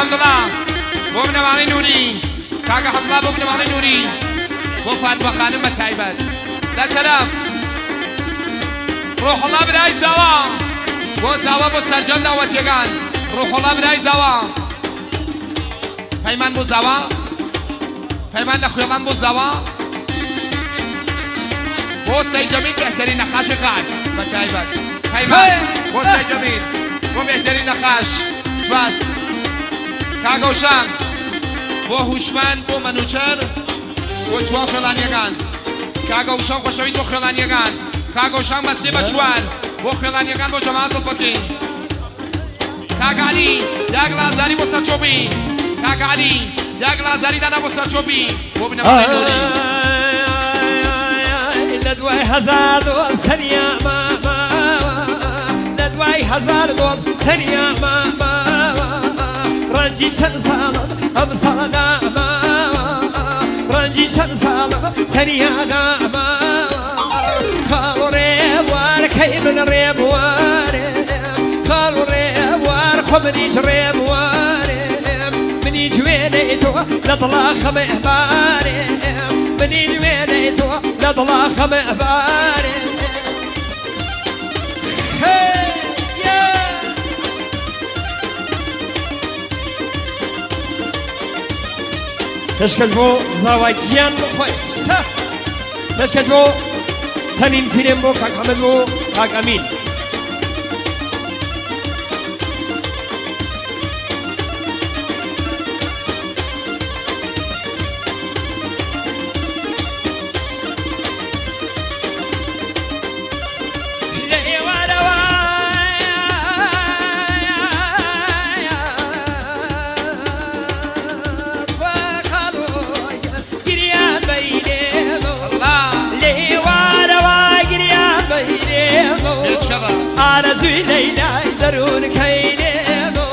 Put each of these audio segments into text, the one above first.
حمدالله بۆ بنەماڵەی نووری کاکە حەمدڵا بۆ بنەماڵەی نووری بۆ فاتمە خانم بە تایبەت لە تەرەف ڕۆحڵڵا برای زاوا بۆ زاوا بۆ سەرجەم داوەتیەکان ڕۆحڵڵا برای زاوا پەیمان بۆ زاوا پەیمان لە خوێڵان بۆ زاوا بۆ سەیجەمین بهترین نەخاشی قاعد بە تایبەت پەیمان بۆ سەیجەمین بۆ بهترین نەخاش سپاس کاگەوشان بۆ هوشمەند بۆ مەنوچەر بۆ چوار خوێڵانیەکان کاگەوشان خۆشەویست بۆ خوێڵانیەکان کاگەوشان بە سێ بە چوار بۆ خوێڵانیەکان بۆ جەماعەت دڵپەکەی کاکعلی داگلازاری بۆ سەرچۆپی کاکعلی داگلازاری دانا بۆ سەرچۆپی بۆ بنەماڵەی نووری لە دوای هەزار دۆست تەنیا ماما لە دوای هەزار دۆست تەنیا ماما ڕەنجی چەند ساڵت ئەم ساڵە ناما ڕەنجی چەند ساڵت تەنیا ناما کاڵ و ڕێبوارەکەی من ڕێبوارێم کاڵ و ڕێبوار خۆ منیش ڕێبوارێم منیش وێنەی تۆ لە دڵا خەمێبارێم منیش وێنەی تۆ لە دڵا خەمێبارێم پێشکەش بۆ زاوای گیان بخۆی پێشکەش بۆ تەنین فیلم بۆ کاک حەمەد بۆ کاک ئەمین آرزوی لیلای درون کینمو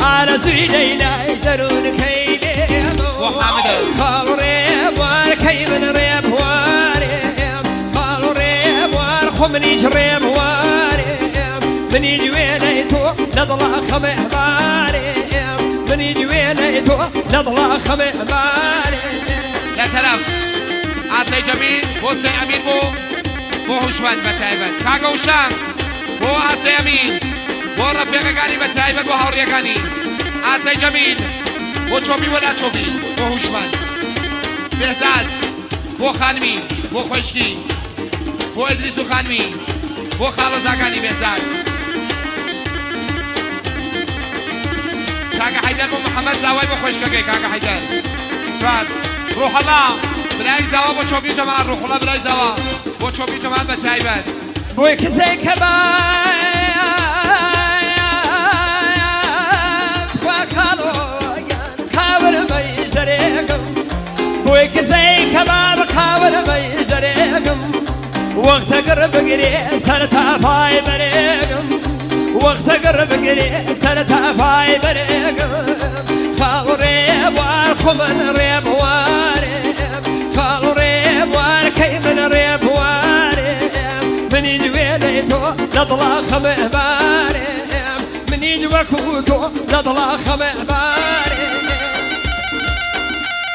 آرزوی لیلای درون کینمو کاڵ و ڕێبوارەکەی من ڕێبوارێم کاڵ و ڕێبوار خۆ منیش ڕێبوارێم منیش وێنەی تۆ لە دڵا خەمێبارێم منیش وێنەی تۆ لە دڵا خەمێبارێم لە تەرەف ئاسەی جەمیل بۆ سەی ئەمین بۆ هوشمەند بە تایبەت کاگەوشان بۆ ئاسەی ئەمین بۆ ڕەفیقەکانی بە تایبەت بۆ هاوڕێکانی ئاسەی جەمیل بۆ چۆبی وەلا چۆبی بۆ هوشمەند بێزاد بۆ خانمی بۆ خۆشکی بۆ ئیدریس و خانمی بۆ خاڵۆزاکانی بێزاد کاکە حەیدەر بۆ محەممەد زاوای بۆ خۆشکەکەی کاکە حەیدەر سپاس ڕۆحەڵڵا برای زاوا بۆ چۆبی جەماعەت ڕۆحەڵڵا برای زاوا بۆ چۆبی جەماعەت بە تایبەت بۆی کەسێک کە خوا کاڵۆیان کاورمەی ژەرێکم بۆی کەسەی کە بە کاورمەی ژەرێکم وەختەگەڕ بگرێ سەرتا پای بەرێگم وەختەگەڕ بگرێ سەرتا پای بەرێگم کاڵ و ڕێبوار خۆ من ڕێبوارێم کاڵ و ڕێبوارەکەی من ڕێبوارێم منیش وێنەی تۆ لە دڵا خەمێبارێم منیش وەکو تۆ لە دڵا خەمێبارێم